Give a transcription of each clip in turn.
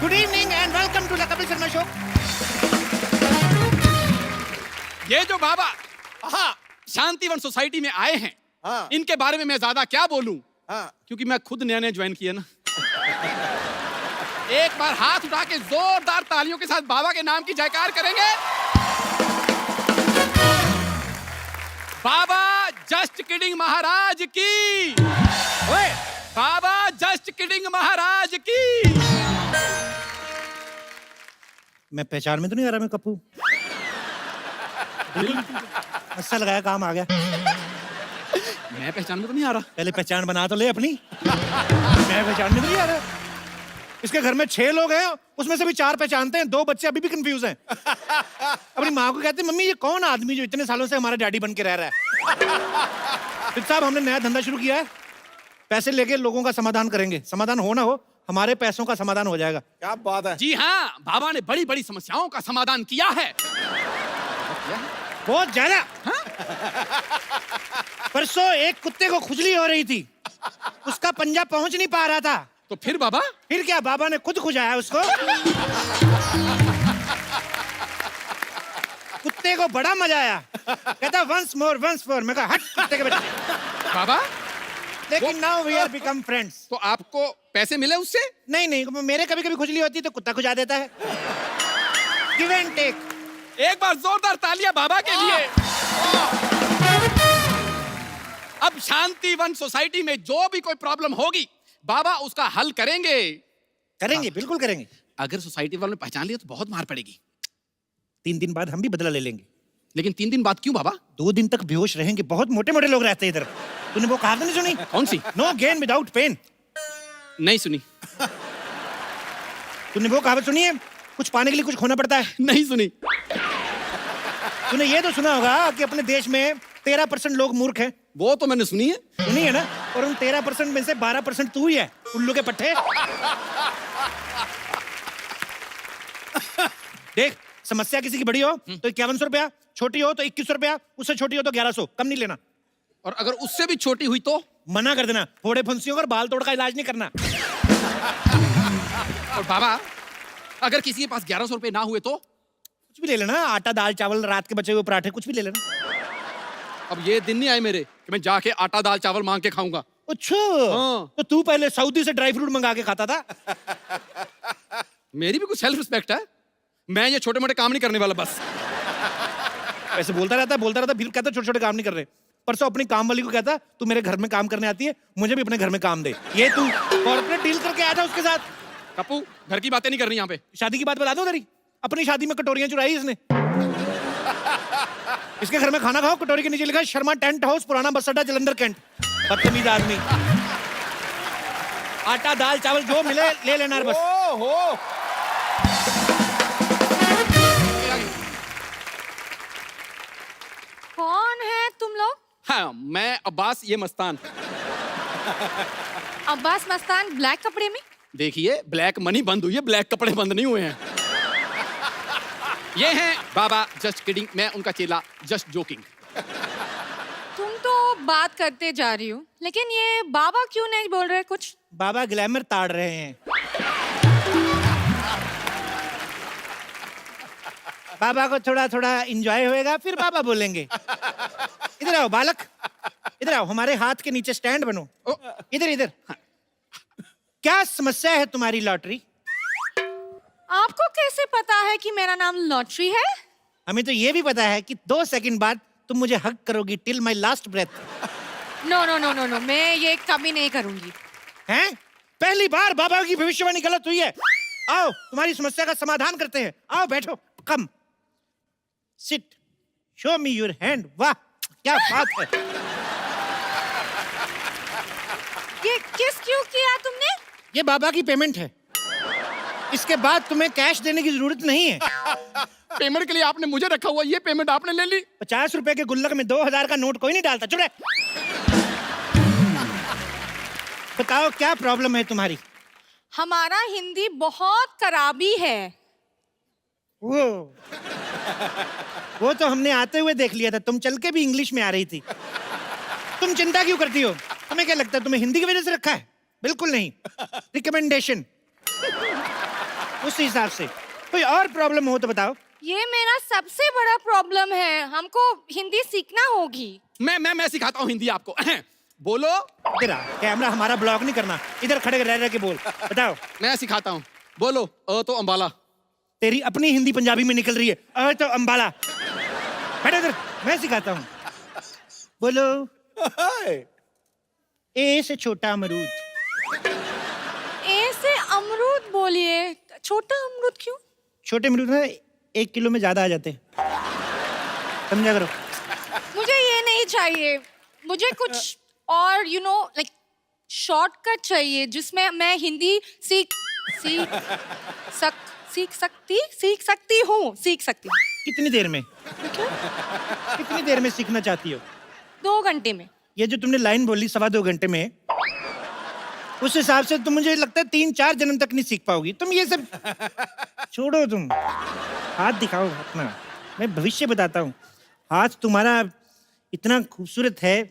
Good evening and welcome to the Kapil Sharma show. ये जो बाबा Shantivan society में आए हैं, इनके बारे में मैं ज्यादा क्या बोलूं, क्योंकि मैं खुद नया नया ज्वाइन किया ना। एक बार हाथ उठा के जोरदार तालियों के साथ बाबा के नाम की जयकार करेंगे। बाबा जस्ट किडिंग महाराज की। ओए, बाबा जस्ट किडिंग महाराज की। मैं पहचान में तो नहीं आ रहा मैं कप्पू? अच्छा लगाया, काम आ गया। मैं पहचान में तो नहीं आ रहा। पहले पहचान बना तो ले अपनी। मैं पहचान में तो नहीं आ रहा। इसके घर में 6 लोग हैं, उसमें से भी 4 पहचानते हैं, 2 बच्चे अभी भी कंफ्यूज हैं। अपनी माँ को कहते हैं, मम्मी ये कौन आदमी जो इतने सालों से हमारा डैडी बन के रह रहा है? फिर साहब हमने नया धंधा शुरू किया है, पैसे लेके लोगों का समाधान करेंगे। समाधान हो ना हो, हमारे पैसों का समाधान हो जाएगा। क्या बात है। जी हाँ, बाबा ने बड़ी बड़ी समस्याओं का समाधान किया है। बहुत ज्यादा। परसों एक कुत्ते को खुजली हो रही थी, उसका पंजा पहुंच नहीं पा रहा था। तो फिर बाबा? फिर क्या, बाबा ने खुद खुजाया उसको। कुत्ते को बड़ा मजा आया, कहता वंस मोर वंस मोर। मैं कहा हट कुत्ते के बच्चे। बाबा लेकिन now we are become friends. तो आपको पैसे मिले उससे? नहीं नहीं, मेरे कभी कभी खुजली होती है तो कुत्ता खुजा देता है। Give and take. एक बार जोरदार तालियां बाबा के लिए। अब शांतिवन सोसाइटी में जो भी कोई प्रॉब्लम होगी, बाबा उसका हल करेंगे। करेंगे, बिल्कुल करेंगे। अगर सोसाइटी वालों ने पहचान लिया तो बहुत मार पड़ेगी। 3 दिन बाद हम भी बदला ले लेंगे। लेकिन 3 दिन बाद क्यों बाबा? 2 दिन तक बेहोश रहेंगे, बहुत मोटे मोटे लोग रहते हैं इधर। तूने वो कहावत नहीं सुनी? कौन सी? No gain without pain. नहीं सुनी। तूने वो कहावत सुनी है, कुछ पाने के लिए कुछ खोना पड़ता है? नहीं सुनी। तूने ये तो सुना होगा कि अपने देश में 13% लोग मूर्ख हैं। वो तो मैंने सुनी है। सुनी है ना? और उन 13% में से 12% तू ही है, उल्लू के पट्टे। देख, समस्या किसी की बड़ी हो तो 5100 रुपया, छोटी हो तो 2100 रुपया, उससे छोटी हो तो 1100, कम नहीं लेना। और अगर उससे भी छोटी हुई तो? मना कर देना, फोड़े फुंसियों और बाल तोड़ का इलाज नहीं करना। और बाबा अगर किसी के पास 1100 रुपए ना हुए तो? कुछ भी ले लेना, आटा दाल चावल, रात के बचे हुए पराठे, कुछ भी ले लेना। अब ये दिन नहीं आए मेरे कि मैं जाके आटा दाल चावल मांग के खाऊंगा। अच्छा, हाँ। तो तू पहले सऊदी से ड्राई फ्रूट मंगा के खाता था। मेरी भी कुछ सेल्फ रिस्पेक्ट है। मैं ये छोटे मोटे काम नहीं करने वाला बस। ऐसे बोलता रहता, फिर कहता छोटे छोटे काम नहीं कर रहे। परसों अपनी काम वाली को कहता, तू मेरे घर में काम करने आती है, मुझे भी अपने घर में काम दे। ये तू कॉर्पोरेट डील करके आया था उसके साथ। कप्पू, घर की बातें नहीं करनी यहाँ पे। शादी की बात बता दो तेरी। अपनी शादी में कटोरियां चुराई इसने। इसके घर में खाना खाओ, कटोरी के नीचे लिखा है शर्मा टेंट हाउस, पुराना बस अड्डा, जलंधर कैंट। बदतमीज आदमी। आटा दाल चावल जो मिले ले लेना बस। ओहो, कौन है तुम लोग? हाँ, मैं अब्बास, ये मस्तान। अब्बास मस्तान ब्लैक कपड़े में? देखिए, ब्लैक मनी बंद हुई है, ब्लैक कपड़े बंद नहीं हुए हैं। ये हैं बाबा जस्ट किडिंग, मैं उनका चेला जस्ट जोकिंग। तुम तो बात करते जा रही हो, लेकिन ये बाबा क्यों नहीं बोल रहे कुछ? बाबा ग्लैमर ताड़ रहे हैं। बाबा को थोड़ा थोड़ा एंजॉय होएगा, फिर बाबा बोलेंगे। इधर आओ बालक, इधर आओ, हमारे हाथ के नीचे स्टैंड बनो। इधर इधर। क्या समस्या है तुम्हारी लॉटरी? आपको कैसे पता है कि मेरा नाम लॉटरी है? हमें तो ये भी पता है कि 2 सेकंड बाद तुम मुझे हग करोगी till my last breath. No no no no no, मैं ये कभी नहीं करूंगी। हैं? पहली बार बाबा की भविष्यवाणी गलत हुई है। आओ तुम्हारी समस्या का समाधान करते हैं। आओ बैठो, come sit, show me your hand. वाह क्या बात है। ये किस क्यों किया तुमने? ये बाबा की पेमेंट है, इसके बाद तुम्हें कैश देने की जरूरत नहीं है। पेमेंट के लिए आपने मुझे रखा हुआ, ये पेमेंट आपने ले ली। 50 रुपए के गुल्लक में 2000 का नोट कोई नहीं डालता। चुप रहे। बताओ क्या प्रॉब्लम है तुम्हारी? हमारा हिंदी बहुत खराबी है। वो तो हमने आते हुए देख लिया था, तुम चल के भी इंग्लिश में आ रही थी। तुम चिंता क्यों करती हो? तुम्हें क्या लगता है तुम्हें हिंदी की वजह से रखा है? बिल्कुल नहीं, रिकमेंडेशन उस हिसाब से। कोई और प्रॉब्लम हो तो बताओ। ये मेरा सबसे बड़ा प्रॉब्लम है, हमको हिंदी सीखना होगी। मैं सिखाता हूँ हिंदी आपको। बोलो। इधर आ, कैमरा हमारा ब्लॉक नहीं करना, इधर खड़े रह रह के बोल। बताओ। मैं सिखाता हूँ, बोलो। तो अंबाला। तेरी अपनी हिंदी पंजाबी में निकल रही है। तो अंबाला। बैठो इधर, मैं सिखाता हूँ। बोलो। ए से छोटा अमरूद। ए से अमरूद बोलिए। छोटा अमरूद क्यों? छोटे अमरूद ना 1 किलो में ज्यादा आ जाते हैं, समझा करो। मुझे ये नहीं चाहिए, मुझे कुछ और लाइक शॉर्टकट चाहिए जिसमें मैं हिंदी सीख सकती हूँ। कितनी देर में? कितनी देर में सीखना चाहती हो? 2 घंटे में। ये जो तुमने लाइन बोली 2.25 घंटे में, उस हिसाब से तो मुझे लगता है 3-4 जन्म तक नहीं सीख पाओगी तुम। ये सब छोड़ो, तुम हाथ दिखाओ अपना, मैं भविष्य बताता हूँ। हाथ तुम्हारा इतना खूबसूरत है,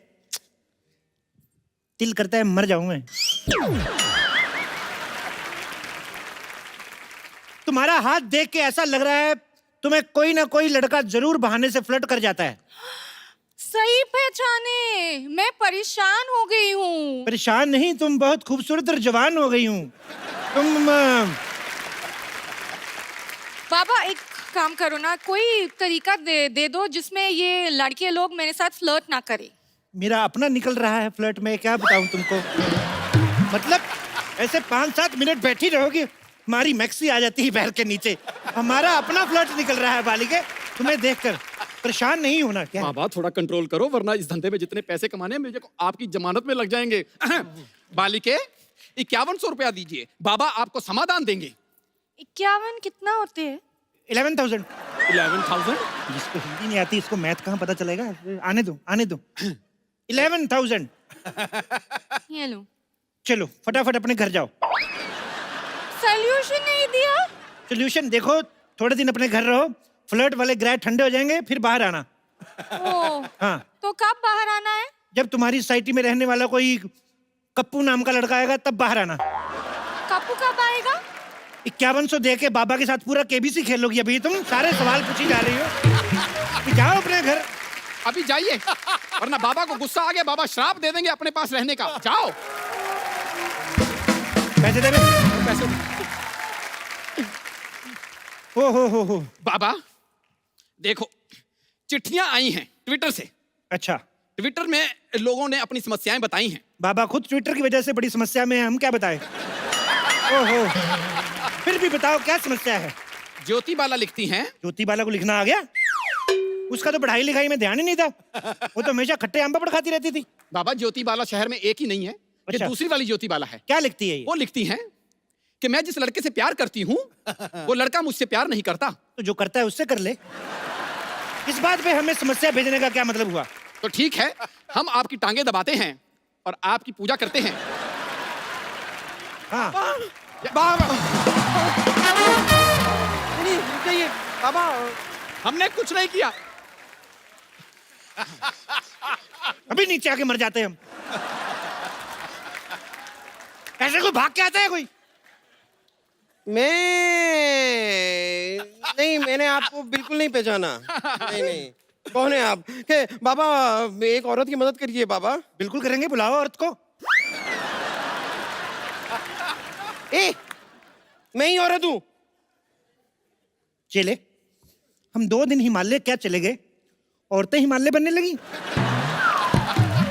दिल करता है मर जाऊं मैं। तुम्हारा हाथ देख के ऐसा लग रहा है तुम्हें कोई ना कोई लड़का जरूर बहाने से फ्लर्ट कर जाता है। सही पहचाने, मैं परेशान हो गई हूँ। परेशान नहीं, तुम बहुत खूबसूरत और जवान हो गई हूँ तुम। बाबा एक काम करो ना, कोई तरीका दे दो जिसमें ये लड़के लोग मेरे साथ फ्लर्ट ना करें। मेरा अपना निकल रहा है फ्लर्ट में, क्या बताऊं तुमको। मतलब ऐसे 5-7 मिनट बैठी रहोगी, हमारी मैक्सी आ जाती है पैर के नीचे। हमारा अपना फ्लर्ट निकल रहा है बालिके, तुम्हें देखकर परेशान नहीं होना क्या? बाबा थोड़ा कंट्रोल करो, वरना इस धंधे में जितने पैसे कमाने हैं मुझे आपकी जमानत में लग जाएंगे। बालिके 5100 रुपया दीजिए, बाबा आपको समाधान देंगे। 51 कितना होते हैं? 11,000। 11,000? जिसको हिंदी नहीं आती इसको मैथ कहाँ पता चलेगा? आने दो 11,000। ये लो। चलो फटाफट अपने घर जाओ। सॉल्यूशन नहीं दिया? सोल्यूशन देखो, थोड़े दिन अपने घर रहो, फ्लर्ट वाले ग्रह ठंडे हो जाएंगे, फिर बाहर आना। हाँ। तो कब बाहर आना है? जब तुम्हारी सोसाइटी में रहने वाला कोई कप्पू नाम का लड़का आएगा तब बाहर आना। कप्पू कब आएगा? 5100 दे के बाबा के साथ पूरा केबीसी खेलोगी। अभी तुम सारे सवाल पूछी जा रही हो। जाओ अपने घर। अभी जाइए, वरना बाबा को गुस्सा आ गया, बाबा श्राप दे देंगे अपने पास रहने का। जाओ। पैसे दे। पैसे। हो। बाबा देखो, चिट्ठियां आई हैं ट्विटर से। अच्छा। ट्विटर में लोगों ने अपनी समस्याएं बताई हैं। बाबा खुद ट्विटर की वजह से बड़ी समस्या में है, हम क्या बताएं? ओहो, फिर भी बताओ क्या समस्या है? ज्योति बाला लिखती हैं। ज्योति बाला को लिखना आ गया? उसका तो पढ़ाई लिखाई में ध्यान ही नहीं था, वो तो हमेशा खट्टे आम पापड़ खाती रहती थी। बाबा ज्योति बाला शहर में एक ही नहीं है, ये अच्छा। दूसरी वाली ज्योति बाला है। क्या लिखती है ये? वो लिखती हैं कि मैं जिस लड़के से प्यार करती हूँ वो लड़का मुझसे प्यार नहीं करता। तो जो करता है उससे कर ले। इस बात पे हमें समस्या भेजने का क्या मतलब हुआ? तो ठीक है, हम आपकी टांगे दबाते हैं और आपकी पूजा करते हैं। हाँ। बाबा हमने कुछ नहीं किया। अभी नीचे आके मर जाते हैं हम। ऐसे कोई भाग के आता है कोई? नहीं, मैंने आपको बिल्कुल नहीं पहचाना। नहीं, कौन है आप? के बाबा एक औरत की मदद करिए बाबा। बिल्कुल करेंगे, बुलाओ औरत को। मैं ही औरत हूँ। चले, हम 2 दिन हिमालय क्या चले गए, औरतें हिमालय बनने लगी।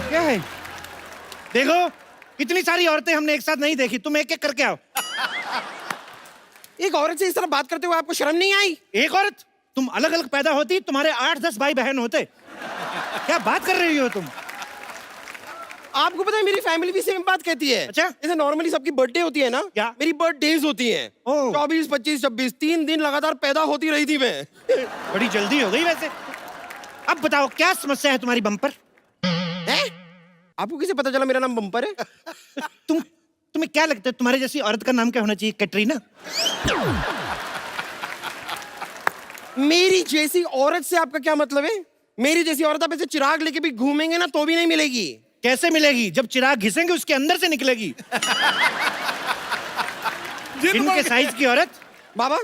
क्या है? देखो, इतनी सारी औरतें हमने एक साथ नहीं देखी, तुम एक एक करके आओ। एक औरत से इस तरह बात करते हुए आपको शर्म नहीं आई? एक औरत? तुम अलग अलग पैदा होती, तुम्हारे 8-10 भाई बहन होते। क्या बात कर रही हो तुम? आपको पता है मेरी फैमिली भी सेम बात कहती है। अच्छा? जैसे नॉर्मली सबकी बर्थडे होती है ना, क्या? मेरी बर्थडेज होती हैं। 24, 25, 26 3 दिन लगातार पैदा होती रही थी मैं। बड़ी जल्दी हो गई वैसे। अब बताओ क्या समस्या है तुम्हारी बम्पर? आपको कैसे पता चला मेरा नाम बम्पर है? तुम्हें क्या लगता है तुम्हारे जैसी औरत का नाम क्या होना चाहिए? कैटरीना? मेरी जैसी औरत से आपका क्या मतलब है? मेरी जैसी औरत आप ऐसे चिराग लेके भी घूमेंगे ना तो भी नहीं मिलेगी। कैसे मिलेगी? जब चिराग घिसेंगे उसके अंदर से निकलेगी। इनके साइज की औरत। बाबा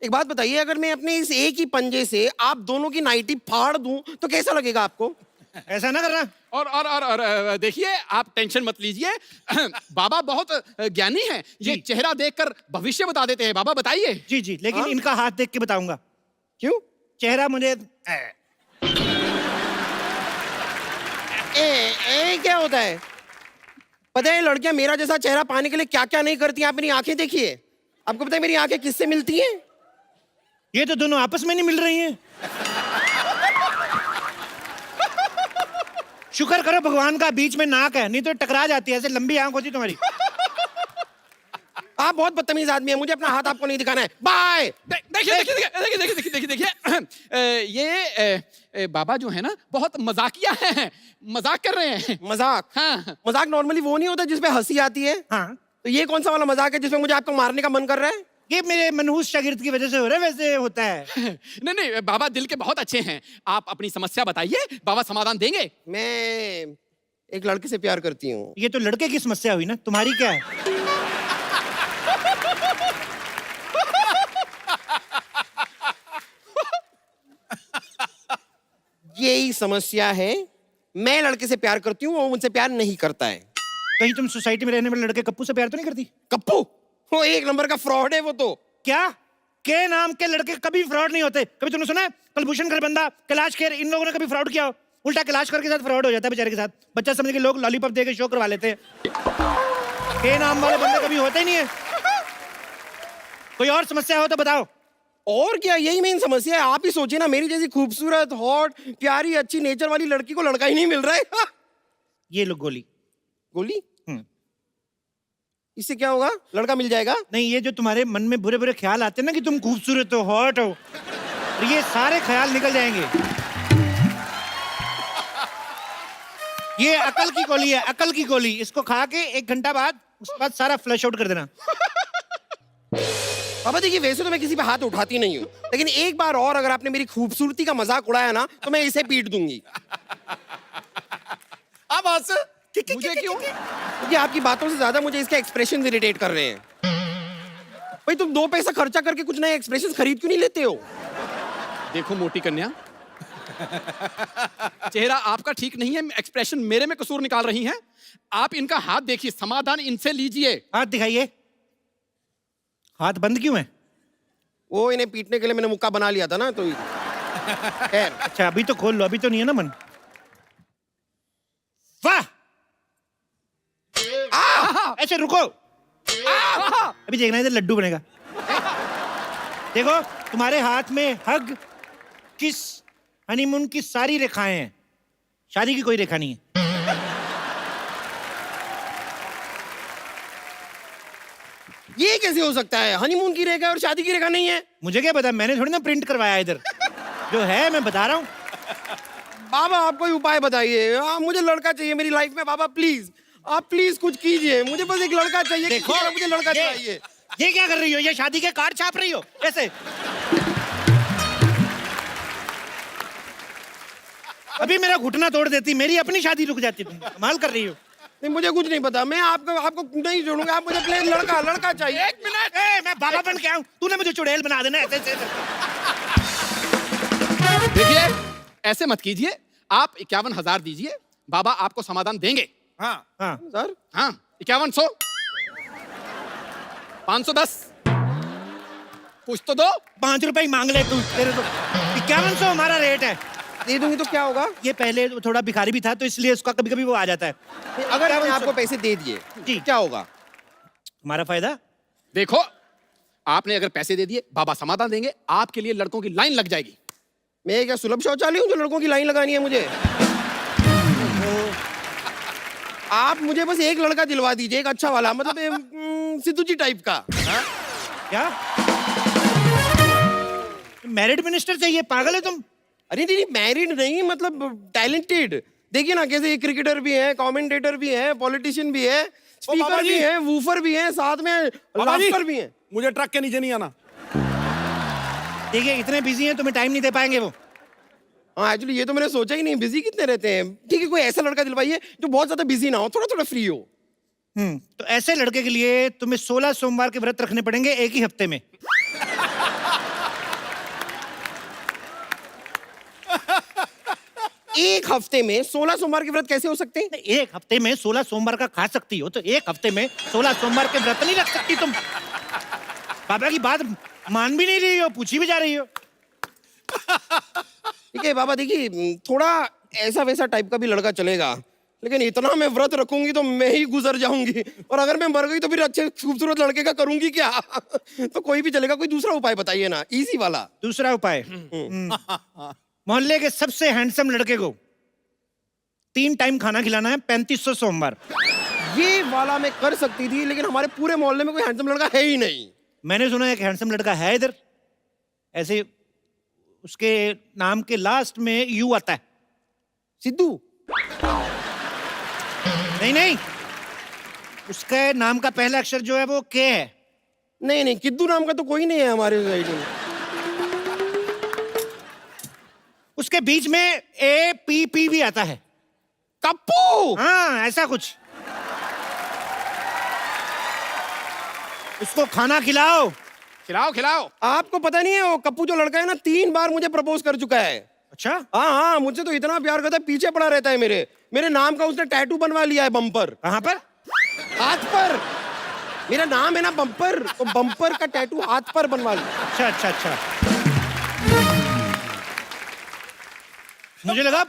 एक बात बताइए, अगर मैं अपने इस एक ही पंजे से आप दोनों की नाइटी फाड़ दूं तो कैसा लगेगा आपको? ऐसा ना करना। और देखिए, आप टेंशन मत लीजिए। बाबा बहुत ज्ञानी हैं। ये जी। चेहरा देखकर भविष्य बता देते हैं। बाबा बताइए। जी जी, लेकिन हाँ? इनका हाथ देख के बताऊंगा। क्यों? चेहरा मुझे क्या होता है? पता है लड़कियां मेरा जैसा चेहरा पाने के लिए क्या क्या नहीं करती? आप मेरी आंखें देखिए। आपको पता है मेरी आंखें किससे मिलती हैं? ये तो दोनों आपस में नहीं मिल रही हैं। शुक्र करो भगवान का बीच में नाक है, नहीं तो टकरा जाती है। ऐसे लंबी आंख होती तुम्हारी। आप बहुत बदतमीज आदमी हैं। मुझे अपना हाथ आपको नहीं दिखाना है। बाय। देखिए देखिए देखिए देखिए देखिए देखिए ये बाबा जो है ना, बहुत मजाकिया हैं। मजाक कर रहे हैं। मजाक? हाँ। मजाक नॉर्मली वो नहीं होता जिसपे हंसी आती है? हाँ, तो ये कौन सा वाला मजाक है जिसमें मुझे आपको मारने का मन कर रहा है? ये मेरे मनहूस शागिर्द की वजह से हो रहा है, वैसे होता है। नहीं नहीं, बाबा दिल के बहुत अच्छे हैं। आप अपनी समस्या बताइए, बाबा समाधान देंगे। मैं एक लड़के से प्यार करती हूँ। ये तो लड़के की समस्या हुई ना, तुम्हारी क्या है? यही समस्या है। मैं लड़के से प्यार करती हूँ, वो मुझसे प्यार नहीं करता है। कहीं तुम सोसाइटी में रहने वाले लड़के कप्पू से प्यार तो नहीं करती? कप्पू वो एक नंबर का फ्रॉड है वो तो। क्या? के नाम के लड़के कभी फ्रॉड नहीं होते। कभी तुमने सुना है कलभूषण खरबंदा, कैलाश खेर, इन लोगों ने कभी फ्रॉड किया हो? उल्टा कैलाश खेर के साथ फ्रॉड हो जाता है बेचारे के साथ। बच्चा समझ के लोग लॉलीपॉप दे के शो करवा लेते हैं। के नाम वाले बंदे कभी होते ही नहीं है। कोई और समस्या हो तो बताओ। और क्या, यही मेन समस्या है। आप ही सोचिए ना, मेरी जैसी खूबसूरत, हॉट, प्यारी, अच्छी नेचर वाली लड़की को लड़का ही नहीं मिल रहा है। ये लो गोली। गोली? इससे क्या होगा? लड़का मिल जाएगा? नहीं, ये जो तुम्हारे मन में बुरे बुरे ख्याल आते हैं ना कि तुम खूबसूरत हो, हॉट हो, और ये सारे ख्याल निकल जाएंगे। ये अकल की गोली है, अकल की गोली। इसको खा के 1 घंटा बाद उसके बाद सारा फ्लश आउट कर देना। बाबा देखिए, वैसे तो मैं किसी पे हाथ उठाती नहीं हूँ, लेकिन एक बार और अगर आपने मेरी खूबसूरती का मजाक उड़ाया ना तो मैं इसे पीट दूंगी। अब हंस। मुझे क्यों? क्योंकि आपकी बातों से ज्यादा मुझे इसके एक्सप्रेशन इरिटेट कर रहे हैं। भाई तुम 2 पैसा खर्चा करके कुछ नए एक्सप्रेशन खरीद क्यों नहीं लेते हो? देखो मोटी कन्या, चेहरा आपका ठीक नहीं है, एक्सप्रेशन मेरे में कसूर निकाल रही हैं। आप इनका हाथ देखिए, समाधान इनसे लीजिए। हाथ दिखाइए। हाथ बंद क्यों है? वो इन्हें पीटने के लिए मैंने मुक्का बना लिया था ना, तो खैर। अच्छा अभी तो खोल लो, अभी तो नहीं है ना मन। वाह! ऐसे रुको। अभी देखना इधर लड्डू बनेगा। देखो तुम्हारे हाथ में हग, किस, हनीमून की सारी रेखाएं हैं। शादी की कोई रेखा नहीं है। ये कैसे हो सकता है? हनीमून की रेखा और शादी की रेखा नहीं है? मुझे क्या पता, मैंने थोड़ी ना प्रिंट करवाया इधर। जो है मैं बता रहा हूँ। बाबा आप कोई उपाय बताइए। मुझे लड़का चाहिए मेरी लाइफ में। बाबा प्लीज, आप प्लीज कुछ कीजिए। मुझे बस एक लड़का चाहिए। देखो किसी तरह मुझे लड़का ये- चाहिए। ये क्या कर रही हो? ये शादी के कार्ड छाप रही हो ऐसे? अभी मेरा घुटना तोड़ देती, मेरी अपनी शादी रुक जाती। तुम कमाल कर रही हो। नहीं मुझे कुछ नहीं पता। मैं आपको नहीं छोड़ूंगा। आप मुझे प्लीज लड़का चाहिए। 1 मिनट। मैं बाबा बन के आऊं, तूने मुझे चुड़ैल बना देना ऐसे ऐसे। देखिए, ऐसे मत कीजिए। आप 51,000 दीजिए, बाबा आपको समाधान देंगे। हाँ हाँ सर हाँ, 5100, 510, कुछ तो दो। 5 रुपए ही मांग ले तू। तेरे तो 5100 हमारा रेट है। दे दूंगी तो क्या होगा? ये पहले थोड़ा भिखारी भी था तो इसलिए उसका कभी कभी वो आ जाता है। अगर मैंने आपको पैसे दे दिए जी। क्या होगा? हमारा फायदा। देखो, आपने अगर पैसे दे दिए, बाबा समाधान देंगे। आपके लिए लड़कों की लाइन लग जाएगी। मैं क्या सुलभ शौचालय हूँ जो लड़कों की लाइन लगानी है मुझे? आप मुझे बस एक लड़का दिलवा दीजिए, एक अच्छा वाला, मतलब सिद्धू जी टाइप का। क्या मैरिड मिनिस्टर चाहिए? पागल है तुम? अरे नहीं, मैरिड नहीं, मतलब टैलेंटेड। देखिए ना कैसे क्रिकेटर भी है, कमेंटेटर भी है, पॉलिटिशियन भी है, बाबा स्पीकर जी। भी है, वूफर भी है, साथ में बाबा जी, लाफ्टर भी है। मुझे ट्रक के नीचे नहीं आना। देखिए इतने बिजी हैं तुम्हें टाइम नहीं दे पाएंगे वो। हाँ एक्चुअली ये तो मैंने सोचा ही नहीं, बिजी कितने रहते हैं। ठीक है, कोई ऐसा लड़का दिलवाइए जो बहुत ज्यादा बिजी ना हो, थोड़ा थोड़ा फ्री हो। तो ऐसे लड़के के लिए तुम्हें 16 सोमवार के व्रत रखने पड़ेंगे एक ही हफ्ते में। एक हफ्ते में 16 सोमवार के व्रत कैसे हो सकते हैं? एक हफ्ते में 16 सोमवार का खा सकती हो, तो एक हफ्ते में 16 सोमवार के व्रत नहीं रख सकती तुम। बाबा की बात मान भी नहीं रही हो, पूछी भी जा रही हो। ठीक है बाबा, देखिए थोड़ा ऐसा वैसा टाइप का भी लड़का चलेगा, लेकिन इतना मैं व्रत रखूंगी तो मैं ही गुजर जाऊंगी, और अगर मैं मर गई तो फिर अच्छे खूबसूरत लड़के का करूंगी क्या? तो कोई भी चलेगा, कोई दूसरा उपाय बताइए ना, इजी वाला। दूसरा उपाय, मोहल्ले के सबसे हैंडसम लड़के को 3 टाइम खाना खिलाना है 3500 सोमवार। ये वाला मैं कर सकती थी, लेकिन हमारे पूरे मोहल्ले में कोई हैंडसम लड़का है ही नहीं। मैंने सुना एक हैंडसम लड़का है इधर, ऐसे उसके नाम के लास्ट में यू आता है। सिद्धू? नहीं नहीं, उसके नाम का पहला अक्षर जो है वो के है। नहीं नहीं, किद्दू नाम का तो कोई नहीं है हमारे सोसाइटी में। उसके बीच में ए पी पी भी आता है। कप्पू? हाँ ऐसा कुछ। उसको खाना खिलाओ। खिलाओ खिलाओ। आपको पता नहीं है, वो कप्पू जो लड़का है ना 3 बार मुझे प्रपोज कर चुका है। अच्छा? हाँ हाँ, मुझसे तो इतना प्यार करता है, पीछे पड़ा रहता है मेरे नाम का उसने टैटू बनवा लिया है बम्पर। कहाँ पर? हाथ पर। मेरा नाम है ना बम्पर, तो बम्पर का टैटू हाथ पर बनवा लिया। अच्छा अच्छा अच्छा, मुझे लगा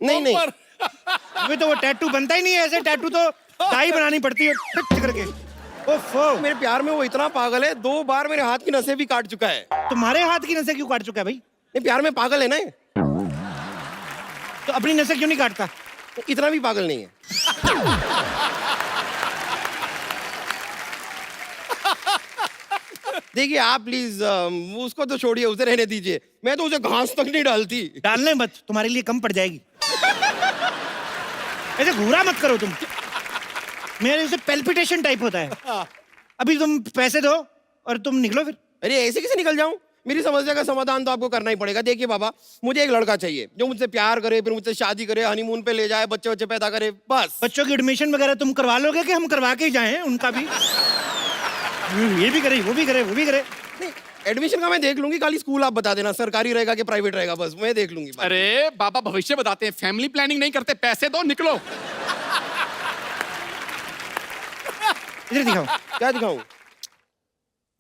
नहीं नहीं, अभी तो वो टैटू बनता ही नहीं है, ऐसे टैटू तो डाई बनानी पड़ती है फिट करके। ओफो, मेरे प्यार में वो इतना पागल है, 2 बार मेरे हाथ की नसें भी काट चुका है। तुम्हारे हाथ की नसें क्यों काट चुका है भाई? नहीं, प्यार में पागल है ना, तो अपनी नसें क्यों नहीं काटता? इतना भी पागल नहीं है। देखिए आप प्लीज उसको तो छोड़िए, उसे रहने दीजिए, मैं तो उसे घास तक नहीं डालती। डालने मत, तुम्हारे लिए कम पड़ जाएगी। ऐसे घूरा मत करो तुम, मेरे उसे पेल्पिटेशन टाइप होता है। अभी तुम पैसे दो और तुम निकलो फिर। अरे ऐसे कैसे निकल जाऊं? मेरी समस्या का समाधान तो आपको करना ही पड़ेगा। देखिए बाबा, मुझे एक लड़का चाहिए जो मुझसे प्यार करे, फिर मुझसे शादी करे, हनीमून पे ले जाए, बच्चे बच्चे पैदा करे, बस। बच्चों की एडमिशन वगैरह तुम करवा लोगे कि हम करवा के ही जाएं उनका भी? ये भी करे, वो भी करे, वो भी करे। नहीं, एडमिशन का मैं देख लूंगी, खाली स्कूल आप बता देना सरकारी रहेगा कि प्राइवेट रहेगा, बस मैं देख लूंगी। अरे बाबा भविष्य बताते हैं, फैमिली प्लानिंग नहीं करते, पैसे दो निकलो। इधर दिखाओ। क्या दिखाऊं?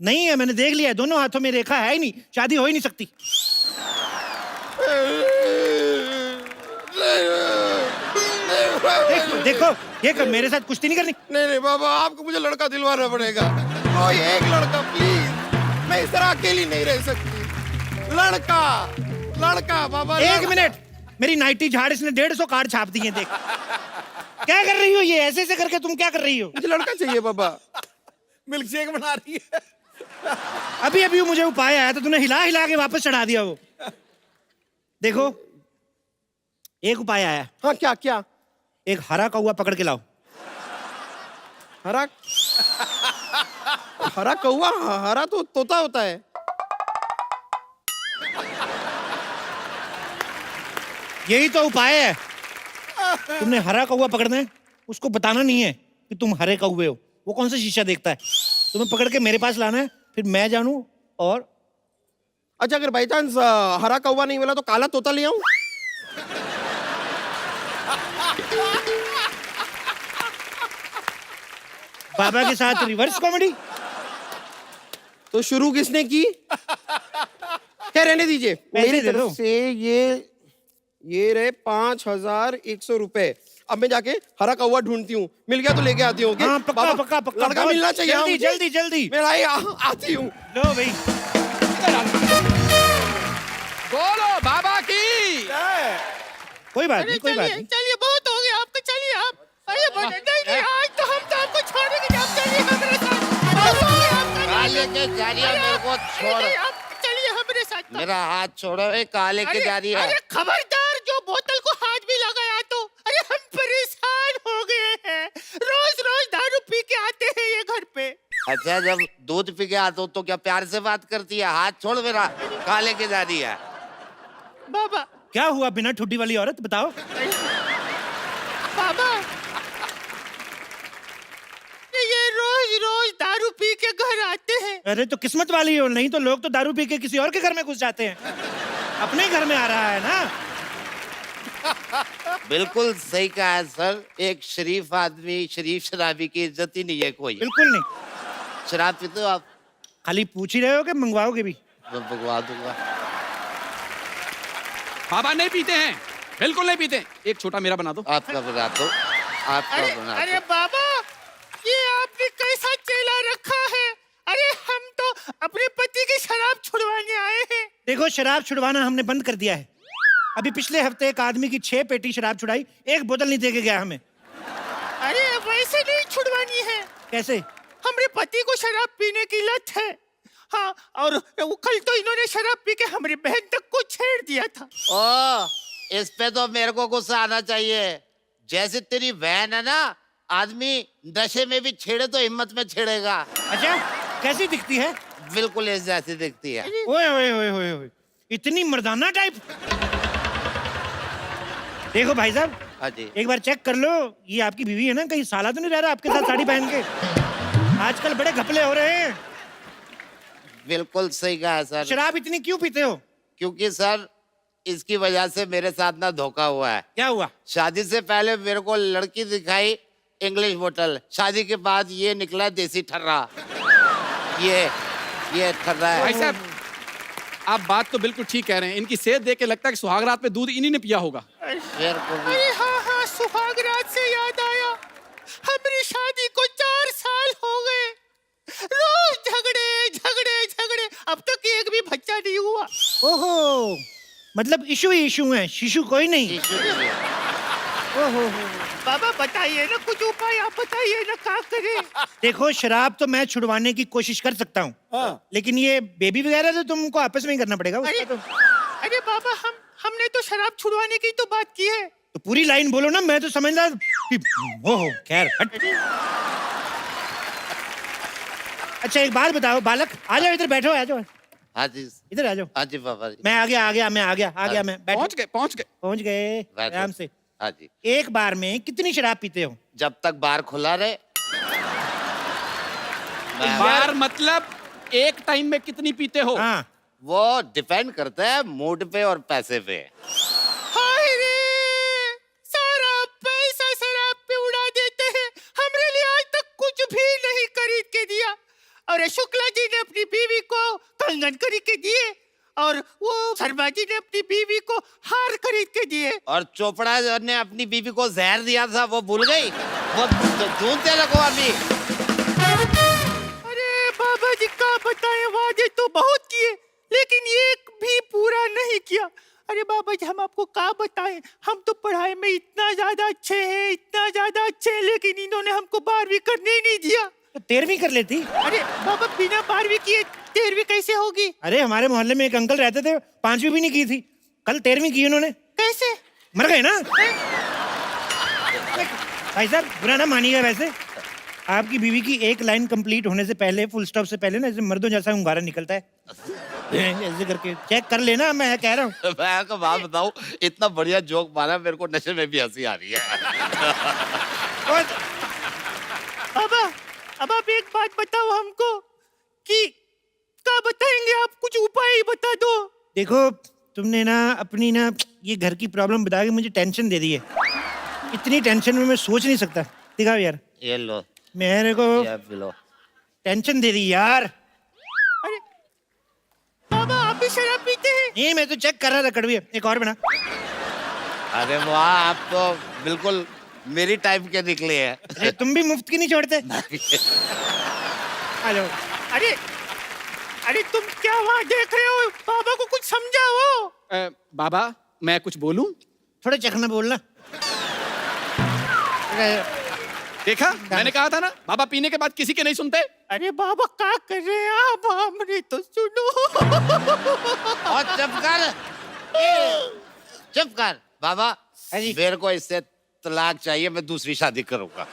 नहीं है, मैंने देख लिया है, दोनों हाथों में रेखा है ही नहीं, शादी हो ही नहीं सकती। देखो देखो, ये कर, मेरे साथ कुश्ती नहीं करनी। नहीं नहीं बाबा, आपको मुझे लड़का दिलवाना पड़ेगा, कोई एक लड़का प्लीज, मैं इस तरह अकेली नहीं रह सकती। लड़का लड़का बाबा। एक मिनट, मेरी नाइटी झाड़, इसने 150 कार्ड छाप दिए, देख। क्या कर रही हो ये? ऐसे ऐसे करके तुम क्या कर रही हो? मुझे लड़का चाहिए बाबा। मिल्क शेक बना रही है। अभी अभी मुझे उपाय आया तो तूने हिला हिला के वापस चढ़ा दिया वो। देखो, एक उपाय आया। हाँ क्या क्या? एक हरा कौवा पकड़ के लाओ। हरा? हरा कौवा? हरा तो तोता होता है। यही तो उपाय है। तुमने हरा कौवा पकड़ना है, उसको बताना नहीं है कि तुम हरे कौवे हो। वो कौन सा शीशा देखता है? तुम्हें पकड़ के मेरे पास लाना है, फिर मैं जानूं। और अच्छा, अगर बाई चांस हरा कौवा नहीं मिला तो काला तोता ले आऊं? बाबा के साथ रिवर्स कॉमेडी। तो शुरू किसने की? क्या रहने दीजिए, मेरी दे दो। तरफ से ये रहे 5100 रुपए। अब मैं जाके हरा कौवा ढूंढती हूँ, मिल गया तो लेके आती हूँ। हाँ, पक्का, बाबा, पक्का, पक्का। लड़का मिलना चाहिए। जल्दी, मुझे। जल्दी, जल्दी। मैं आती हूँ। लो भाई, बोलो बाबा की। कोई बात नहीं, कोई बात नहीं। चलिए बहुत हो गया आपका, चलिए आप। अरे नहीं आज तो हम तो आपको छोड़ेंगे, आप चलिए हमारे साथ। बहुत हो गया आपका। काले के जारिया मेरे को छोड़। नहीं, आप चलिए हमारे साथ। मेरा हाथ छोड़ो, ए काले के जारिया। अरे खबरदार, जो बोतल को हाथ भी लगाया तो। अरे हम परेशान हो गए हैं, रोज रोज दारू पी के आते हैं ये घर पे। अच्छा, जब दूध पी के आता हूँ तो क्या प्यार से बात करती है? हाथ छोड़ मेरा, काले के जारिया। बाबा क्या हुआ बिना ठुड्डी वाली औरत, बताओ। बाबा ये रोज रोज दारू पी के घर आते हैं। अरे तो किस्मत वाली हो, नहीं तो लोग तो दारू पी के किसी और के घर में घुस जाते हैं। अपने ही घर में आ रहा है ना। बिल्कुल सही कहा है सर। एक शरीफ आदमी, शरीफ शराबी की इज्जत ही नहीं है कोई। बिल्कुल नहीं। शराब पीते हो आप? खाली पूछ ही रहे हो कि मंगवाओगे भी? मैं भगवा दूंगा। बाबा नहीं पीते हैं, बिल्कुल नहीं पीते। एक छोटा मेरा बना दो। आपका बना दो, आपका अरे बना अरे दो। बाबा ये आपने कैसा चेला रखा है? अरे हम तो अपने पति की शराब छुड़वाने आए हैं। देखो शराब छुड़वाना हमने बंद कर दिया है। अभी पिछले हफ्ते एक आदमी की 6 पेटी शराब छुड़ाई, एक बोतल नहीं दे के गया हमें। अरे वैसे नहीं छुड़वानी है। कैसे? हमारे पति को शराब पीने की लत है। हाँ, और वो कल तो इन्होंने शराब पी के हमारी बहन तक को छेड़ दिया था। ओ, इस पे तो मेरे को गुस्सा आना चाहिए। जैसे तेरी बहन है ना, आदमी नशे में भी छेड़े तो हिम्मत में छेड़ेगा। अच्छा, कैसी दिखती है? बिल्कुल इस जैसी दिखती है। ओए ओए ओए ओए ओए, इतनी मर्दाना टाइप। देखो भाई साहब, हाँ जी। एक बार चेक कर लो, ये आपकी बीवी है ना, कहीं साला तो नहीं रह रहा आपके साथ साड़ी पहन के? आजकल बड़े घपले हो रहे हैं। बिल्कुल सही कहा है सर। शराब इतनी क्यों पीते हो? क्योंकि सर इसकी वजह से मेरे साथ ना धोखा हुआ है। क्या हुआ? शादी से पहले मेरे को लड़की दिखाई इंग्लिश बोतल, शादी के बाद ये निकला देसी ठर्रा। ये ठर्रा भाई है। साहब, आप बात तो बिल्कुल ठीक कह रहे हैं। इनकी सेहत देख के लगता है कि सुहाग रात में दूध इन्हीं ने पिया होगा। बिल्कुल। अरे हाँ हाँ, सुहाग रात से याद आया, हमारी शादी को 4 साल हो गए। रोज झगड़े झगड़े झगड़े, अब तक एक भी बच्चा नहीं हुआ। ओहो, मतलब इशू ही इशू है, शिशु कोई नहीं। ओहो, बाबा बताइए ना कुछ उपाय, आप बताइए ना क्या करें। देखो शराब तो मैं छुड़वाने की कोशिश कर सकता हूँ, लेकिन ये बेबी वगैरह तो तुमको आपस में ही करना पड़ेगा। अरे उसका तो अरे बाबा हमने तो शराब छुड़वाने की तो बात की है। तो पूरी लाइन बोलो ना, मैं तो समझ रहा। ओहो, खैर हट। अच्छा एक बात बताओ बालक, आ जाओ इधर बैठो, आ जाओ हाँ जी। इधर आ जाओ। हाँ जी पापा जी। मैं आ गया मैं बैठो। पहुंच गए। पहुंच गए बैठो। आराम से। हाँ जी। एक बार में कितनी शराब पीते हो? जब तक बार खुला रहे। बार मतलब एक टाइम में कितनी पीते हो? हाँ, वो डिपेंड करता है मूड पे और पैसे पे। हाय रे, सारा पैसा शराब पे उड़ा देते हैं। हमरे लिए आज तक कुछ भी नहीं खरीद के दिया। और शुक्ला जी ने अपनी बीवी को कंगन खरीद के दिए, और वो शर्मा जी ने अपनी बीवी को हार खरीद के दिए। और चोपड़ा ने अपनी बीवी को जहर दिया था, वो भूल गई। वो ढूंढते रखो अभी। अरे बाबा जी का बताएं, वादे तो बहुत किए लेकिन एक भी पूरा नहीं किया। अरे बाबा जी हम आपको क्या बताएं, हम तो पढ़ाई में इतना ज्यादा अच्छे हैं, लेकिन इन्होंने हमको 12वीं करने ही नहीं दिया। तो 13वीं कर लेती। अरे बाबा बिना 12वीं किए 13वीं कैसे होगी? अरे हमारे मोहल्ले में एक अंकल रहते थे, 5वीं भी नहीं की थी, कल 13वीं की उन्होंने। कैसे? मर गए ना। भाई साहब बुरा ना मानिएगा, वैसे आपकी बीवी की एक लाइन कंप्लीट होने से पहले, फुल स्टॉप से पहले ना, ऐसे मर्दों जैसा hunगारा निकलता है। ऐसे करके चेक कर लेना, मैं कह रहा हूँ। मैं आपको बात बताऊं, इतना बढ़िया जोक मारा, मेरे को नशे में भी हंसी आ रही है। बाबा अब आप एक बात बताओ हमको कि क्या बताएंगे आप, कुछ उपाय ही बता दो। देखो तुमने ना अपनी ना ये घर की प्रॉब्लम बता के मुझे टेंशन दे दी है। इतनी टेंशन में मैं सोच नहीं सकता। दिखाओ यार, ये लो, मेरे को ये पी लो। टेंशन दे दी यार। अरे बाबा आप भी शराब पीते हैं? नहीं, मैं तो चेक कर रहा था कड़वी। एक और बना। अरे वाह, आप तो बिल्कुल मेरी टाइप के निकले हैं। अरे तुम भी मुफ्त की नहीं छोड़ते। आ जाओ। अरे अरे तुम क्या वहाँ देख रहे हो? बाबा को कुछ समझाओ। बाबा मैं कुछ बोलूं? थोड़ा चखना बोलना। देखा, मैंने कहा था ना, बाबा पीने के बाद किसी के नहीं सुनते। अरे बाबा क्या कर रहे हैं आप, हमने तो सुनो। और चुप कर बाबा। अजी। मेरे को इससे तलाक चाहिए, मैं दूसरी शादी करूंगा।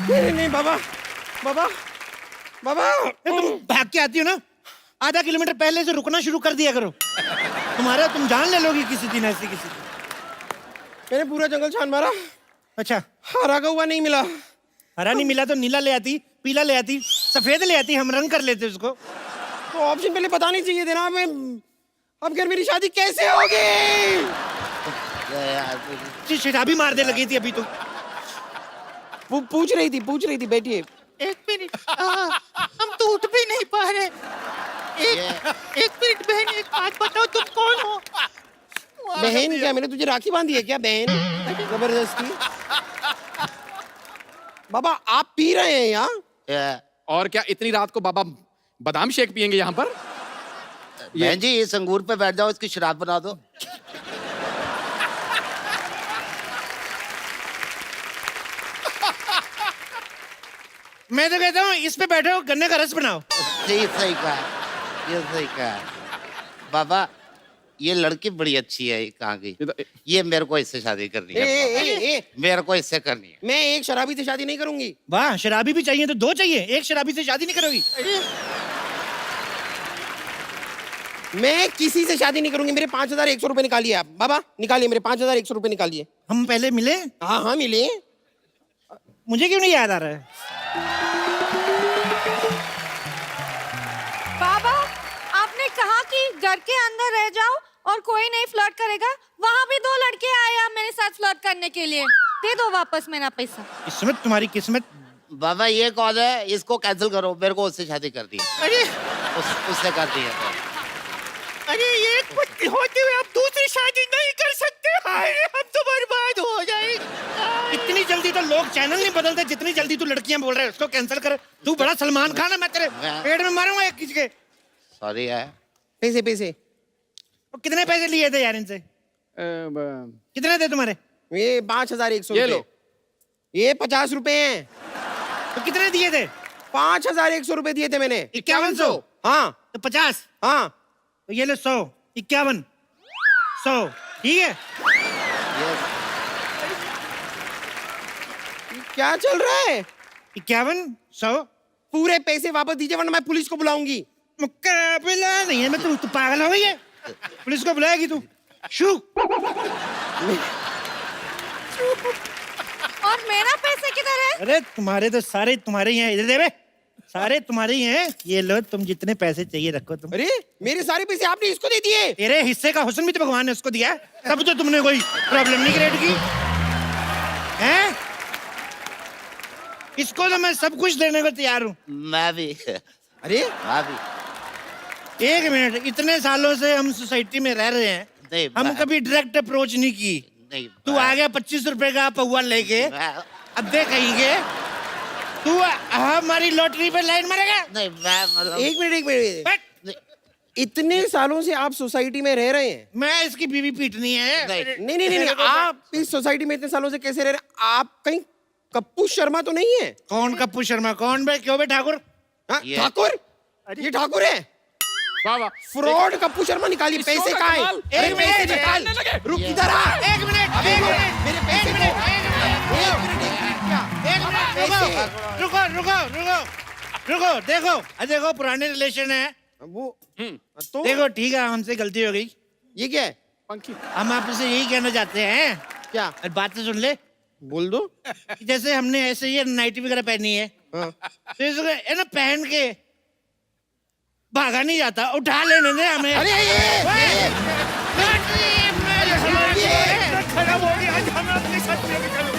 नहीं बाबा, बाबा बाबा तुम भाग के आती हो ना, आधा किलोमीटर पहले से रुकना शुरू कर दिया करो। तुम जान ले लोगी किसी दिन ऐसी किसी दिन। मैंने पूरा जंगल छान मारा, अच्छा, हरा कौवा नहीं मिला। हरा नहीं मिला तो नीला ले आती, पीला ले आती, सफेद ले आती, हम रंग कर लेते उसको। तो ऑप्शन पहले पता नहीं चाहिए थे ना। मैं अब घर मेरी शादी कैसे होगी? शराबी मार दे लगी थी अभी तो। पूछ रही थी बैठिए। एक मिनट, हम तो उठ भी नहीं पा रहे। एक मिनट बहन, एक बात बताओ, तुम कौन हो? बहन क्या, मैंने तुझे राखी बांधी है क्या बहन? जबरदस्ती। बाबा आप पी रहे हैं यहाँ? और क्या इतनी रात को बाबा बादाम शेक पियेंगे यहाँ पर? बहन जी इस अंगूर पे बैठ जाओ, इसकी शराब बना दो। मैं तो कहता हूँ इस पे बैठो, गन्ने का रस बनाओ। सही कहा, ये सही कहा। बाबा ये लड़की बड़ी अच्छी है, कहाँ गई? ये मेरे को इससे शादी करनी है। मेरे को इससे करनी है। मैं एक शराबी से शादी नहीं करूंगी। वाह, शराबी भी चाहिए तो दो चाहिए, एक शराबी से शादी नहीं करोगी? मैं किसी से शादी नहीं करूंगी। मेरे 5,100 रुपए निकालिए आप। बाबा निकालिए, मेरे 5,100 रुपए निकालिए। हम पहले मिले? हाँ मिले। मुझे क्यों नहीं याद आ रहा है? बाबा, आपने कहा कि घर के अंदर रह जाओ और कोई नहीं फ्लर्ट करेगा। वहाँ भी 2 लड़के आए अब मेरे साथ फ्लर्ट करने के लिए। दे दो वापस मेरा पैसा। किस्मत, तुम्हारी किस्मत। बाबा ये कौन है? इसको कैंसिल करो, मेरे को उससे शादी कर दी। अरे उससे कर दी है। अरे एक पत्नी होते हुए आप दूसरी शादी नहीं कर सकते। अरे हम तो बर्बाद हो जाएंगे। इतनी जल्दी तो लोग चैनल नहीं बदलते जितनी जल्दी तू लड़कियां बोल रहे हैं उसको कैंसिल कर। तू बड़ा सलमान खान है, मैं तेरे पेट में मारूंगा एक खींच के। सॉरी है। पैसे तो कितने पैसे लिए थे यार इनसे? कितने थे तुम्हारे? ये 5,100 ये रुपए। लो। ये 50 रुपए हैं। तो कितने दिए थे? 5,100 रुपए दिए थे मैंने। 5100? हाँ तो 50? हाँ। तो ये ले 100, 51, 100, ठीक है? क्या चल रहा है? 51, 100। पूरे पैसे वापस दीजिए वरना मैं पुलिस को बुलाऊंगी। मुकाबला नहीं है। मैं तू पागल हो गई है? पुलिस को बुलाएगी तू? शू। और मेरा पैसे किधर है? अरे तुम्हारे तो सारे तुम्हारे ही हैं, इधर दे बे। सारे तुम्हारे ही हैं। ये लो, तुम जितने पैसे चाहिए रखो तुम। अरे मेरे सारे पैसे आपने इसको दे दिए? तेरे हिस्से का हुस्न भी तो भगवान ने उसको दिया है, तब तो तुमने कोई प्रॉब्लम नहीं क्रिएट की हैं? इसको तो मैं सब कुछ देने को तैयार हूँ। मैं भी। अरे मैं भी। एक मिनट, इतने सालों से हम सोसाइटी में रह रहे हैं, नहीं, हम मैं- कभी डायरेक्ट अप्रोच नहीं की। नहीं तू आ गया 25 रुपए का पौवा लेके, अद्धे कहेंगे तू हमारी लॉटरी पे लाइन मारेगा? नहीं मैं मतलब एक मिनट। बट इतने सालों से आप सोसाइटी में रह रहे हैं? मैं इसकी बीवी पीटनी है। नहीं। नहीं आप इस सोसाइटी में इतने सालों से कैसे रह रहे हैं? आप कहीं कप्पू शर्मा तो नहीं है? कौन कप्पू शर्मा? कौन बे? क्यों बे ठाकुर? हाँ, ये- ठाकुर? ये ठाकुर है? बाबा फ्रॉड कप्पू शर्मा निकालिए। इसको पैसे का कहाँ कमाल। हैं? एक पैसे मिनट, निकाल। निकालने लगे। रुक इधर आ। एक मिनट, एक मिनट, मेरे पैसे एक दो। मिनट, एक मिनट, रुको। देखो पुराने रिलेशन है। वो तो देखो ठीक है, हमसे गलती हो गई। ये क्या है? पंखी हम आपसे यही कहना चाहते हैं, क्या? और बात तो सुन ले। बोल दो। कि जैसे हमने ऐसे ये नाइटी वगैरह पहनी है, हाँ। तो इसको है ना पहन के भागा नहीं जाता, उठा लेने दे हमें। अरे खराब हो गया, आज हमें अपने साथ लेके चलो।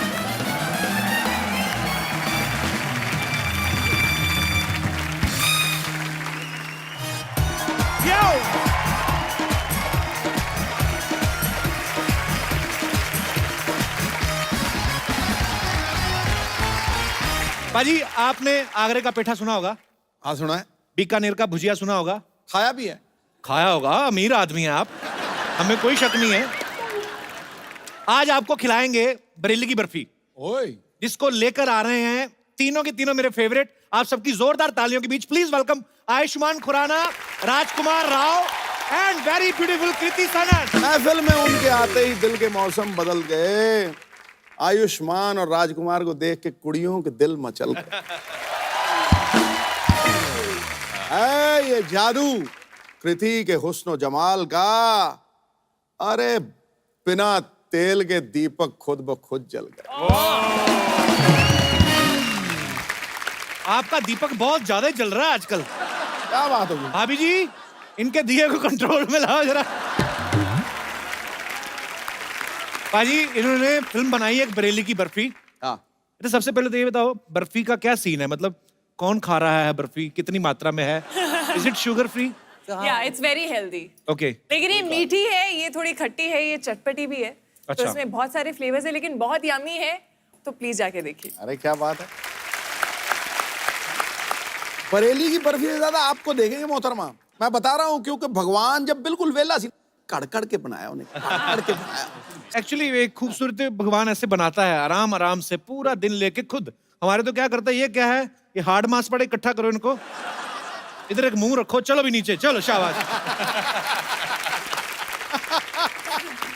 बाजी, आपने आगरे का पेठा सुना होगा, हाँ सुना है, बीकानेर का भुजिया सुना होगा, खाया भी है। खाया होगा। अमीर आदमी हैं आप, हमें कोई शक नहीं है। आज आपको खिलाएंगे बरेली की बर्फी, ओए जिसको लेकर आ रहे हैं तीनों के तीनों मेरे फेवरेट। आप सबकी जोरदार तालियों के बीच please welcome Ayushmann Khurrana, Rajkummar Rao and very beautiful Kriti Sanon. महफिल में उनके आते ही दिल के मौसम बदल गए। आयुष्मान और राजकुमार को देख के कुड़ियों के दिल मचल गए। है ये जादू कृति के हुस्न जमाल का। अरे बिना तेल के दीपक खुद ब खुद जल गए। आपका दीपक बहुत ज्यादा ही जल रहा है आजकल। क्या बात होगी? भाभी जी, इनके दिए को कंट्रोल में लाओ जरा। पाजी, इन्होंने फिल्म बनाई है एक बरेली की बर्फी। हाँ। तो सबसे पहले तो ये बताओ, बर्फी का क्या सीन है? मतलब कौन खा रहा है बर्फी, कितनी मात्रा में है? Is it sugar free? या इट्स वेरी हेल्दी। ओके। लेकिन ये मीठी है, ये थोड़ी खट्टी है, ये चटपटी भी है। अच्छा। तो इसमें बहुत सारे फ्लेवर्स है, लेकिन बहुत यमी है। तो प्लीज जाके देखिए। अरे क्या बात है। बरेली की बर्फी से ज्यादा आपको देखेंगे मोहतरमा। मैं बता रहा हूँ, क्योंकि भगवान जब बिल्कुल वेला सी कड़ के बनाया उन्हें, कड़ के बनाया। एक्चुअली एक खूबसूरत भगवान ऐसे बनाता है, आराम आराम से पूरा दिन लेके खुद। हमारे तो क्या करता है, ये क्या है, ये हार्ड मास पड़े, इकट्ठा करो इनको, इधर एक मुंह रखो, चलो भी नीचे, चलो शाबाश।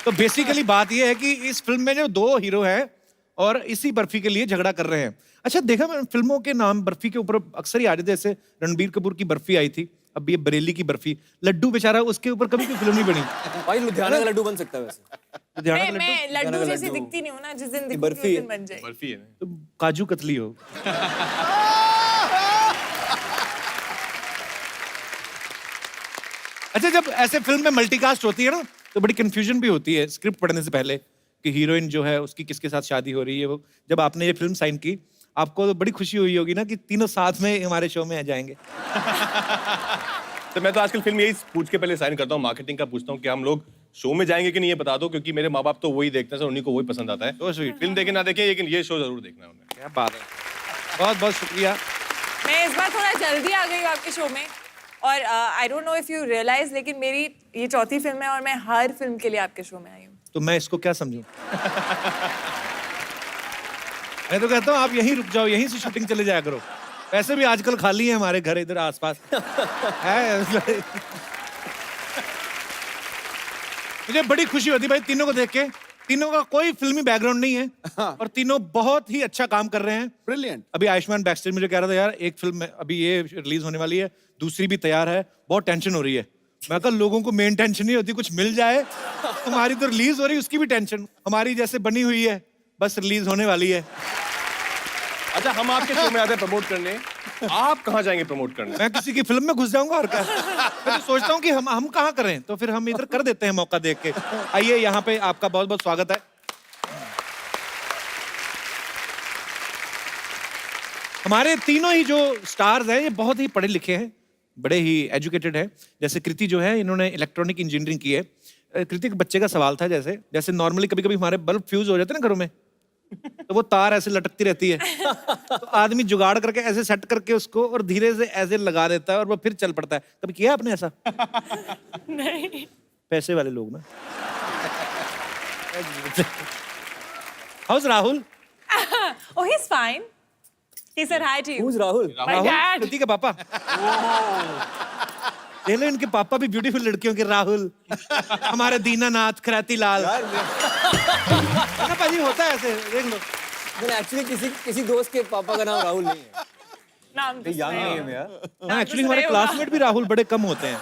तो बेसिकली बात ये है कि इस फिल्म में जो दो हीरो हैं और इसी बर्फी के लिए झगड़ा कर रहे हैं। अच्छा, देखा मैंने फिल्मों के नाम बर्फी के ऊपर अक्सर ही आ रहे थे, जैसे रणबीर कपूर की बर्फी आई थी, अब ये बरेली की बर्फी। लड्डू बेचारा, उसके ऊपर कभी कोई फिल्म नहीं बनी। भाई लुधियाना का लड्डू बन सकता है वैसे। लुधियाना का मैं लड्डू? लड्डू जैसी दिखती नहीं हूँ ना, जिस दिन दिखूंगी बर्फी उस दिन बन जाए। बर्फी है तो काजू कतली हो। अच्छा, जब ऐसे फिल्म में मल्टीकास्ट होती है ना, तो बड़ी कंफ्यूजन भी होती है स्क्रिप्ट पढ़ने से पहले कि हीरोइन जो है उसकी किसके साथ शादी हो रही है। वो जब आपने ये फिल्म साइन की, आपको तो बड़ी खुशी हुई होगी ना कि तीनों साथ में हमारे शो में आ जाएंगे। तो मैं तो आजकल फिल्म यही पूछ के पहले साइन करता हूँ, मार्केटिंग का पूछता हूँ कि हम लोग शो में जाएंगे कि नहीं, ये बता दो, क्योंकि मेरे माँ बाप तो वही देखते हैं सर, उन्हीं को वही पसंद आता है। So sweet. फिल्म देखे ना देखे, लेकिन ये शो जरूर देखना है उन्हें। क्या बात है, बहुत बहुत शुक्रिया। मैं इस बार थोड़ा जल्दी आ गई हूँ आपके शो में, और I don't know if you realise, लेकिन मेरी ये चौथी फिल्म है और मैं हर फिल्म के लिए आपके शो में आई हूँ। तो मैं इसको क्या समझूं? मैं तो कहता हूँ आप यहीं रुक जाओ, यहीं से शूटिंग चले जाया करो। वैसे भी आजकल खाली है हमारे घर इधर आसपास है। मुझे बड़ी खुशी होती भाई तीनों को देख के। तीनों का कोई फिल्मी बैकग्राउंड नहीं है और तीनों बहुत ही अच्छा काम कर रहे हैं। ब्रिलियंट। अभी आयुष्मान बैकस्टेज मुझे कह रहा था, यार एक फिल्म अभी ये रिलीज होने वाली है, दूसरी भी तैयार है, बहुत टेंशन हो रही है। मैं कहा लोगों को मेन टेंशन नहीं होती, कुछ मिल जाए। तुम्हारी तो रिलीज हो रही है, उसकी भी टेंशन। हमारी जैसे बनी हुई है, बस रिलीज होने वाली है। अच्छा, हम आपके शो में आते हैं प्रमोट करने, आप कहाँ जाएंगे प्रमोट करने? मैं किसी की फिल्म में घुस जाऊंगा और क्या। मैं तो सोचता हूँ कि हम कहाँ करें, तो फिर हम इधर कर देते हैं मौका देख के। आइए, यहाँ पे आपका बहुत बहुत स्वागत है। हमारे तीनों ही जो स्टार्स हैं, ये बहुत ही पढ़े लिखे हैं, बड़े ही एजुकेटेड हैं। जैसे कृति जो है, इन्होंने इलेक्ट्रॉनिक इंजीनियरिंग की है। कृति के बच्चे का सवाल था, जैसे नॉर्मली कभी कभी हमारे बल्ब फ्यूज हो जाते हैं ना घरों में, तो वो तार ऐसे लटकती रहती है, तो आदमी जुगाड़ करके ऐसे सेट करके उसको और धीरे से ऐसे लगा देता है और वो फिर चल पड़ता है। कभी किया आपने ऐसा? नहीं। पैसे वाले लोग ना। House Rahul? Oh, he's fine. He said hi to you. Who's Rahul? My Rahul dad. कृति के पापा। देख लो, इनके पापा भी ब्यूटीफुल लड़कियों के राहुल। हमारे दीनानाथ खराती लाल। ना पाजी, होता है ऐसे, देख लो। मैंने एक्चुअली किसी दोस्त के पापा का नाम राहुल नहीं है। नाम तो यंग सही नेम है यार। हाँ, एक्चुअली हमारे क्लासमेट भी राहुल बड़े कम होते हैं।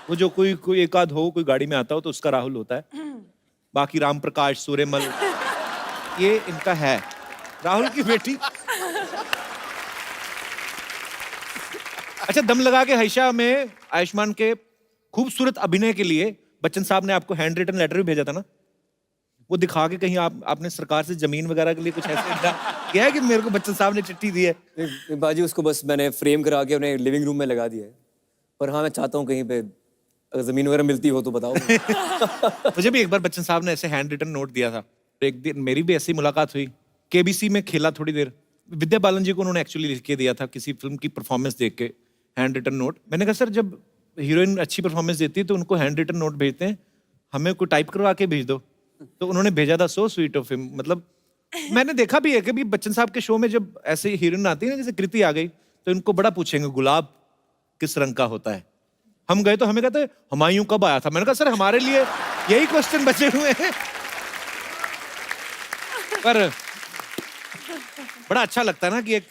वो जो कोई एक आध हो, कोई गाड़ी में आता हो तो उसका राहुल होता है। बाकी राम प्रकाश, सूर्यमल, ये इनका है। राहुल की बेटी। अच्छा, दम लगा के हईशा में आयुष्मान के खूबसूरत अभिनय के लिए बच्चन साहब ने आपको हैंड रिटन लेटर भी भेजा था ना? वो दिखा के कहीं आपने सरकार से जमीन वगैरह के लिए कुछ ऐसे किया है कि मेरे को बच्चन साहब ने चिट्ठी दी है? बाजी, उसको बस मैंने फ्रेम करा के अपने लिविंग रूम में लगा दिया है। पर हाँ, मैं चाहता हूँ कहीं पे अगर जमीन वगैरह मिलती हो तो बताओ। मुझे भी एक बार बच्चन साहब ने ऐसे हैंड रिटन नोट दिया था। एक दिन मेरी भी ऐसी मुलाकात हुई, केबीसी में खेला थोड़ी देर। विद्या बालन जी को उन्होंने एक्चुअली लिख के दिया था किसी फिल्म की परफॉर्मेंस देख के, हैंड रिटन नोट। मैंने कहा सर, जब हीरोइन अच्छी परफॉर्मेंस देती है तो उनको हैंड रिटन नोट भेजते हैं, हमें कोई टाइप करवा के भेज दो। तो उन्होंने भेजा था। So sweet of him. मतलब मैंने देखा भी है कि बच्चन साहब के शो में जब ऐसे हीरोइन आती है ना, जैसे कृति आ गई, तो इनको बड़ा पूछेंगे गुलाब किस रंग का होता है। हम गए तो हमें कहते हुमायूं कब आया था। मैंने कहा सर, हमारे लिए यही क्वेश्चन बचे हुए हैं। पर बड़ा अच्छा लगता है ना कि एक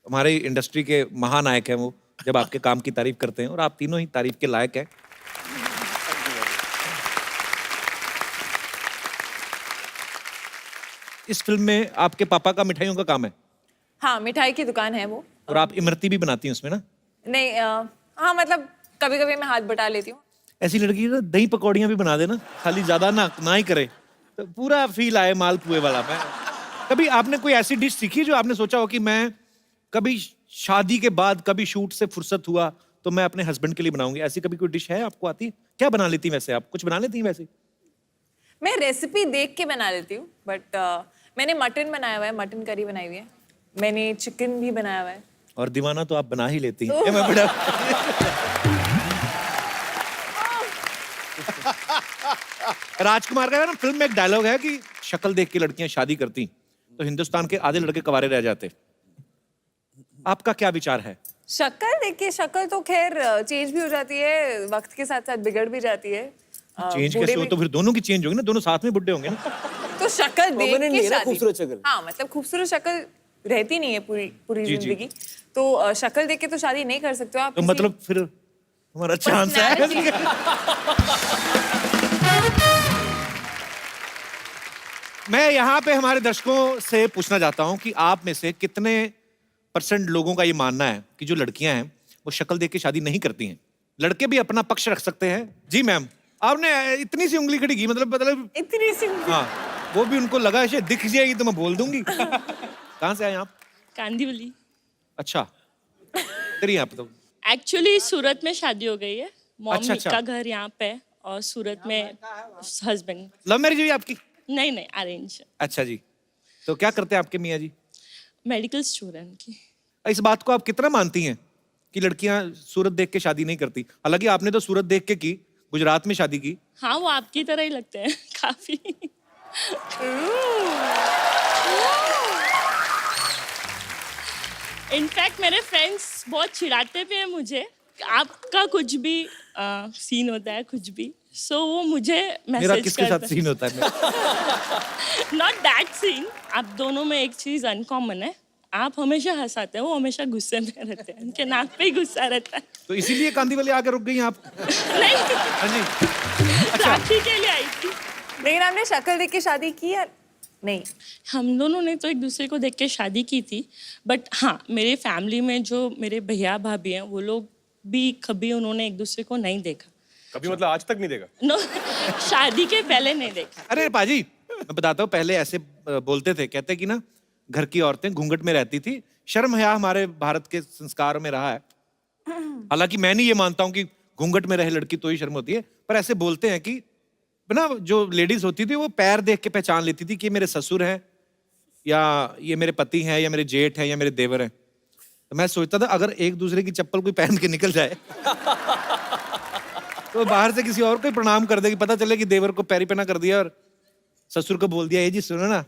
हमारी इंडस्ट्री के महानायक हैं वो जब आपके काम की तारीफ करते हैं, और आप तीनों ही तारीफ के लायक हैं। इस फिल्म में आपके पापा का मिठाइयों का काम है हाँ मिठाई की दुकान है वो। और आप इमरती भी बनाती हैं उसमें ना? नहीं हाँ मतलब कभी कभी मैं हाथ बटा लेती हूँ। ऐसी लड़की ना दही पकौड़ियाँ भी बना देना, खाली ज्यादा ना ही करे, तो पूरा फील आए मालपुए वाला। मैं कभी आपने कोई ऐसी डिश सीखी जो आपने सोचा हो कि मैं कभी शादी के बाद कभी शूट से फुर्सत हुआ तो मैं अपने हस्बैंड के लिए बनाऊंगी? ऐसी कभी कोई डिश है आपको आती? क्या बना लेती हैं वैसे आप? कुछ बना लेती हैं वैसे? मैं रेसिपी देख के बना लेती हूँ बट मैंने मटन बनाया हुआ है, मटन करी बनाई हुई है, मैंने चिकन भी बनाया हुआ है। और दीवाना तो आप बना ही लेती हैं। मैं बड़ा राजकुमार का है ना फिल्म में एक डायलॉग है कि शक्ल देख के लड़कियां शादी करती तो हिंदुस्तान के आधे लड़के कवारे रह जाते। आपका क्या विचार है? शक्ल देखिए, शक्ल तो खैर चेंज भी हो जाती है, वक्त के साथ साथ बिगड़ भी जाती है। चेंज बूढ़े कैसे हो? भी- तो फिर दोनों की चेंज होगी ना, दोनों साथ में बुढ़े होंगे ना। तो शक्ल देख के शादी। खूबसूरत शक्ल। हाँ मतलब खूबसूरत शक्ल रहती नहीं है पूरी जी, जी। जिंदगी, तो शक्ल देख के तो शादी नहीं कर सकते हो आप। तो किसी- मतलब फिर हमारा चांस है। मैं यहाँ पे हमारे दर्शकों से पूछना चाहता हूँ कि आप में से कितने % लोगों का ये मानना है कि जो लड़कियां हैं वो शक्ल देख के शादी नहीं करती हैं? लड़के भी अपना पक्ष रख सकते हैं। जी मैम, आपने इतनी सी उंगली खड़ी की, मतलब इतनी सी हाँ, वो भी उनको लगा शायद दिख जाएगी तो मैं बोल दूंगी। कहाँ से आए आप? कांदीवली। अच्छा, तेरी आप तो एक्चुअली सूरत में शादी हो गई है, मॉम अच्छा। का घर यहाँ पे है और सूरत में हस्बैंड। लव मैरिज हुई आपकी? नहीं अरेंज। अच्छा जी, तो क्या करते हैं आपके मियाँ जी? मेडिकल स्टूडेंट की। इस बात को आप कितना मानती हैं कि लड़कियां सूरत देख के शादी नहीं करती? हालांकि आपने तो सूरत देख के की, गुजरात में शादी की। हाँ वो आपकी तरह ही लगते हैं काफी। इनफैक्ट मेरे फ्रेंड्स बहुत चिढ़ाते भी हैं मुझे, आपका कुछ भी सीन होता है कुछ भी, सो वो मुझे मेरा मैसेज किसके साथ सीन होता है? Not that scene. आप दोनों में एक चीज अनकॉमन है, आप हमेशा हंसाते हैं, वो हमेशा गुस्से में रहते हैं, उनके नाक पे ही गुस्सा रहता है। तो इसीलिए कांदी वाले आके रुक गई आप? नहीं हाँ जी। राखी के लिए आई थी। लेकिन आपने शक्ल देख के शादी की या नहीं? हम दोनों ने तो एक दूसरे को देख के शादी की थी, बट हाँ मेरे फैमिली में जो मेरे भैया भाभी हैं वो लोग भी कभी उन्होंने एक दूसरे को नहीं देखा। कभी मतलब आज तक नहीं देखा? नो शादी के पहले नहीं देखा। अरे पाजी, मैं बताता हूँ, पहले ऐसे बोलते थे, कहते कि ना घर की औरतें घूंघट में रहती थी, शर्म हया हमारे भारत के संस्कार में रहा है। हालांकि मैं नहीं ये मानता हूँ कि घूंघट में रहे लड़की तो ही शर्म होती है, पर ऐसे बोलते हैं कि ना जो लेडीज होती थी वो पैर देख के पहचान लेती थी कि मेरे ससुर हैं या ये मेरे पति हैं या मेरे जेठ हैं या मेरे देवर हैं। तो मैं सोचता था अगर एक दूसरे की चप्पल कोई पहन के निकल जाए तो बाहर से किसी और को ही प्रणाम कर दे कि पता चले कि देवर को पैरी पहना कर दिया और ससुर को बोल दिया ये जी सुनो ना